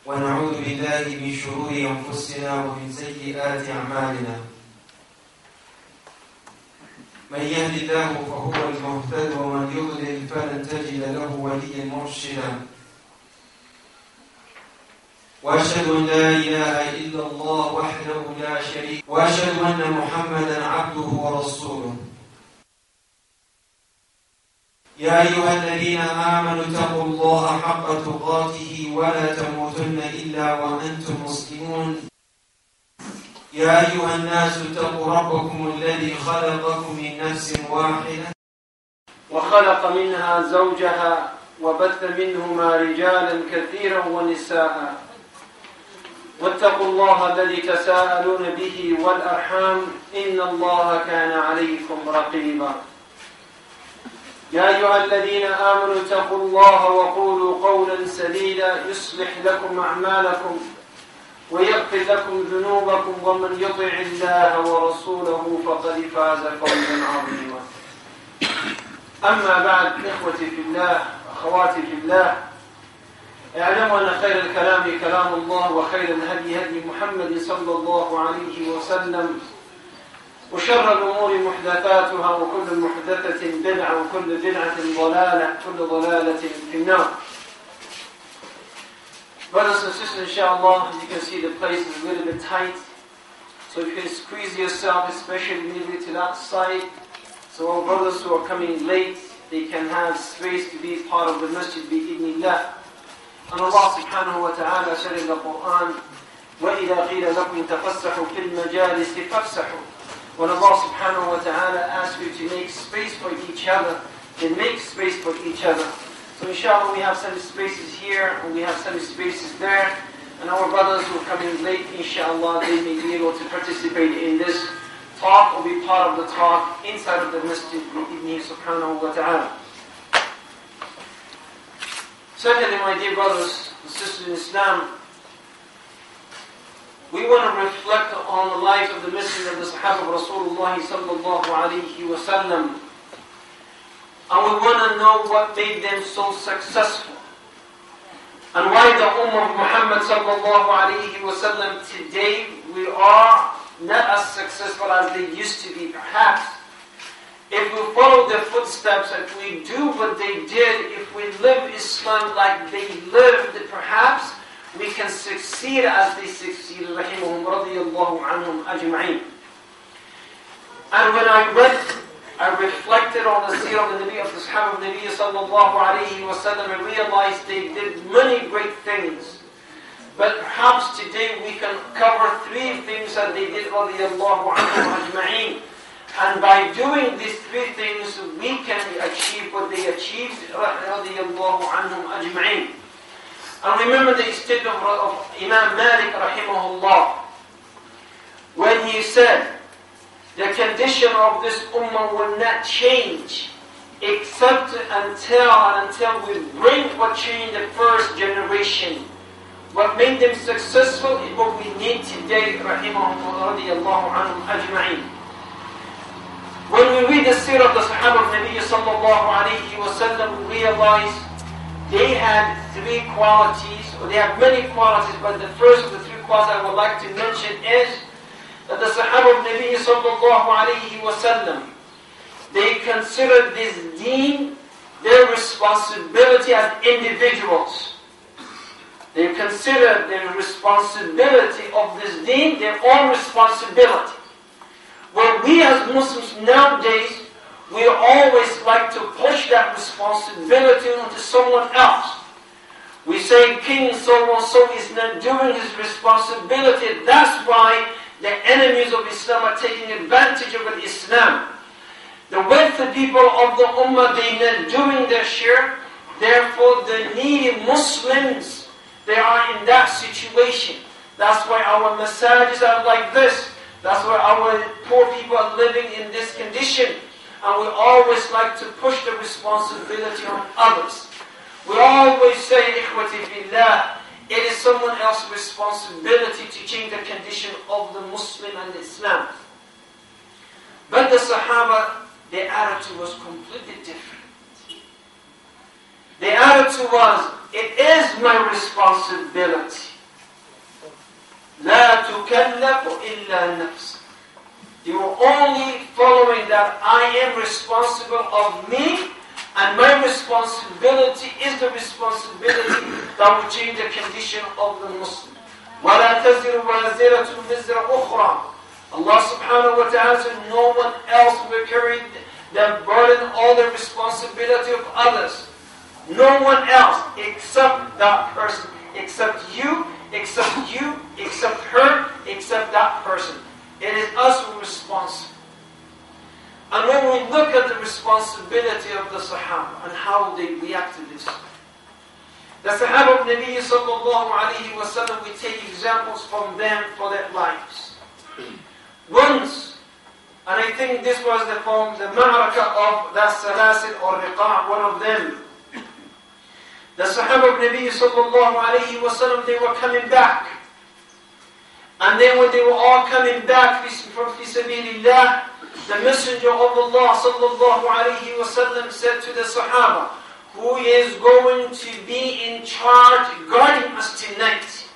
ونعوذ بالله من شرور أنفسنا ومن سيئات أعمالنا من يهد الله فهو المهتد ومن يضلل فلن تجد له وليا مرشدا وأشهد أن لا إله إلا الله وحده لا شريك وأشهد أن محمدا عبده ورسوله يا أيها الذين آمنوا اتقوا الله حق تقاته ولا تموتن إلا وأنتم مسلمون يا أيها الناس اتقوا ربكم الذي خلقكم من نفس واحدة وخلق منها زوجها وبث منهما رجالا كثيرا ونساء واتقوا الله الذي تساءلون به والأرحام إن الله كان عليكم رقيبا يا أيها الذين آمنوا اتقوا الله وقولوا قولا سديدا يصلح لكم أعمالكم ويغفر لكم ذنوبكم ومن يطع الله ورسوله فقد فاز فوزا عظيما أما بعد إخوتي في الله أخواتي في الله اعلموا أن خير الكلام كلام الله وخير الهدي هدي محمد صلى الله عليه وسلم وشر الأمور محدثاتها وكل محدثة بدعة وكل بدعة ضلالة كل ضلالة في النار. Brothers and sisters, inshallah, as you can see the place is a little bit tight. So if you can squeeze yourself, especially maybe to that side, so our brothers who are coming late, they can have space to be part of the masjid bi-idhnillah. And Allah subhanahu wa ta'ala said in the Quran, وَإِذَا قِيلَ لَكُمْ تَفَسَّحُوا فِي الْمَجَالِسِ فَافْسَحُوا. When Allah subhanahu wa ta'ala asks you to make space for each other, then make space for each other. So inshallah we have some spaces here and we have some spaces there. And our brothers who are coming late, inshallah, they may be able to participate in this talk or be part of the talk inside of the masjid bi-idhnihi subhanahu wa ta'ala. Secondly, my dear brothers and sisters in Islam, we want to reflect on the lives of the Messenger of the Sahaba of Rasulullah sallallahu alayhi wa sallam. And we want to know what made them so successful. And why the Ummah of Muhammad sallallahu alayhi wa sallam today, we are not as successful as they used to be perhaps. If we follow their footsteps, if we do what they did, if we live Islam like they lived, perhaps we can succeed as they succeeded, rahimahum radiyallahu anhum ajma'in. And when I reflected on the seerah of the Nabi, of the Sahaba of the Nabi sallallahu alayhi wa sallam, and realized they did many great things. But perhaps today we can cover three things that they did, radiyallahu anhum ajma'in. And by doing these three things, we can achieve what they achieved, radiyallahu anhum ajma'in. And remember the statement of Imam Malik rahimahullah, when he said, the condition of this ummah will not change except until we bring what changed the first generation. What made them successful is what we need today, rahimahullah radiyallahu anhum ajma'in. When we read the seerah of the Sahaba of Nabi sallallahu alayhi wa sallam, we realize they had three qualities, or they have many qualities, but the first of the three qualities I would like to mention is that the Sahaba of Nabi sallallahu alayhi wa sallam, they considered this deen their responsibility as individuals. They considered their responsibility of this deen their own responsibility. Where we as Muslims nowadays, we always like to push that responsibility onto someone else. We say King so-and-so is not doing his responsibility. That's why the enemies of Islam are taking advantage of Islam. The wealthy people of the Ummah, they are not doing their share. Therefore, the needy Muslims, they are in that situation. That's why our masajids are like this. That's why our poor people are living in this condition. And we always like to push the responsibility on others. We always say, ikhwati fillah, it is someone else's responsibility to change the condition of the Muslim and Islam. But the Sahaba, their attitude was completely different. Their attitude was, it is my responsibility. لا تكلف إلا نفس. You are only following that I am responsible of me, and my responsibility is the responsibility that will change the condition of the Muslim. وَلَا تَزِرُ وَازِرَةٌ وِزْرَ أُخْرَى. Allah subhanahu wa ta'ala said, no one else will carry the burden or the responsibility of others. No one else except that person. Except you, except her, except that person. It is us who are responsible. And when we look at the responsibility of the Sahaba and how they react to this, the Sahaba of Nabi sallallahu alayhi wa sallam, we take examples from them for their lives. Once, and I think this was from the Ma'raka of the Salasil or Riqa', one of them, the Sahaba of Nabi sallallahu alayhi wa sallam, they were coming back. And then when they were all coming back from Fi Sabilillah, the Messenger of Allah sallallahu alayhi wa sallam said to the Sahaba, who is going to be in charge guarding us tonight?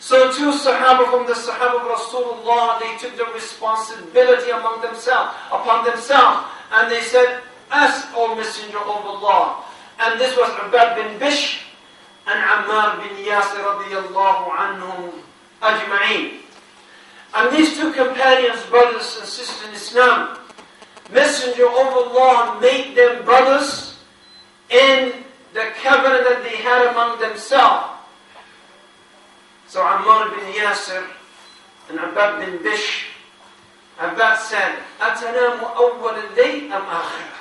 So two Sahaba from the Sahaba of Rasulullah, they took the responsibility upon themselves, and they said, us, O Messenger of Allah. And this was Ubayd bin Bishr and Ammar bin Yasir radiyallahu anhum ajma'een. And these two companions, brothers and sisters in Islam, Messenger of Allah made them brothers in the covenant that they had among themselves. So Ammar bin Yasir and Ubayd bin Bishr, Ubayd said, أَتَنَامُ أَوَّلَ اللَّيْلِ أَمْ آخِرَهُ?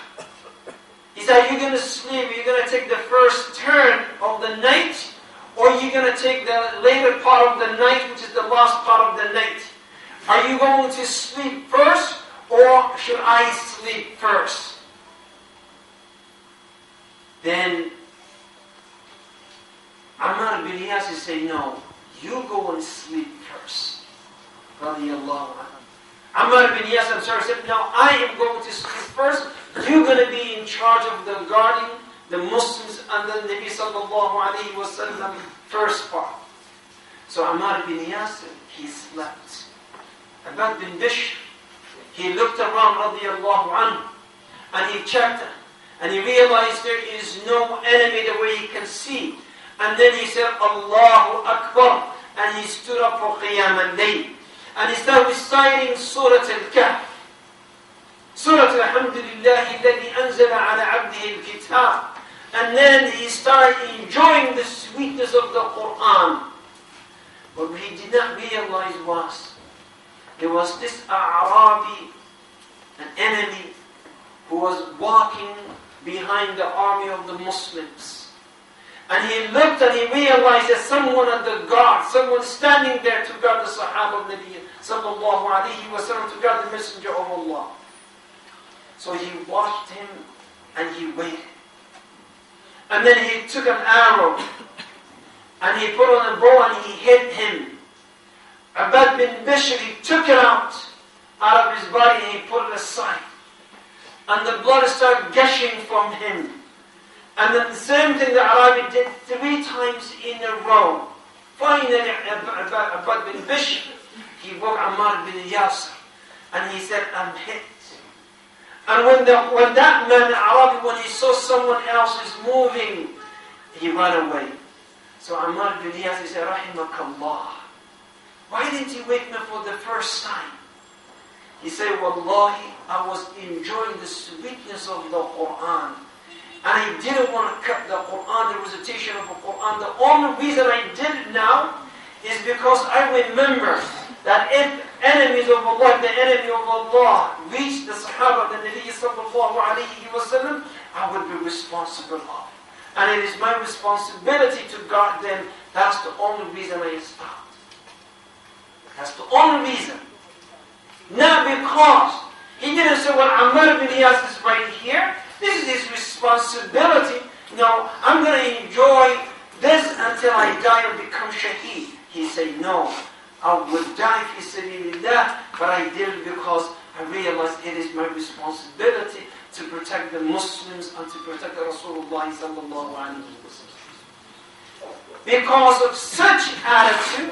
He said, are you going to sleep? Are you going to take the first turn of the night? Or are you going to take the later part of the night, which is the last part of the night? Are you going to sleep first? Or should I sleep first? Then Ammar bin Yasir said, no, you go and sleep first. Radiallahu anhu. Ammar bin Yasir said, no, I am going to sleep first. You're going to be in charge of the guarding the Muslims and the Nabi sallallahu alayhi wa sallam first part. So Ammar bin Yasir, he slept. Ubayd bin Bishr, he looked around radiallahu anhu, and he checked, and he realized there is no enemy the way he can see. And then he said, Allahu Akbar, and he stood up for Qiyam al-Layl. And he started reciting Surah Al-Kahf. Surah Alhamdulillahi alladhi anzala ala abdihi al-kitab. And then he started enjoying the sweetness of the Quran. But what he did not realize was, there was this A'rabi, an enemy, who was walking behind the army of the Muslims. And he looked and he realized that someone at the guard, someone standing there to guard the Sahaba of Nabi sallallahu alayhi wa sallam, to guard the Messenger of Allah. So he watched him and he waited. And then he took an arrow and he put on a bow and he hit him. Ubayd bin Bishr, he took it out of his body and he put it aside. And the blood started gushing from him. And then the same thing the Arabi did 3 times in a row. Finally, Ubayd bin Bishr, he woke Ammar bin Yasir and he said, I'm hit. And when that man, Arabi, when he saw someone else is moving, he ran away. So Ammar bin Yasir said, Rahimakallah, why didn't you wake me for the first time? He said, Wallahi, I was enjoying the sweetness of the Quran. And I didn't want to cut the Quran, the recitation of the Quran. The only reason I did it now is because I remember that if enemies of Allah, the enemy of Allah, reached the Sahaba, the Nabi sallallahu alayhi wa sallam, I would be responsible of. And it is my responsibility to guard them. That's the only reason I stopped. That's the only reason. Not because he didn't say, well, Ammar bin Yasir is right here. This is his responsibility. No, I'm going to enjoy this until I die and become shaheed. He said, no, I would die fi sabilillah, but I did it because I realized it is my responsibility to protect the Muslims and to protect the Rasulullah sallallahu alayhi wa sallam. Because of such attitude,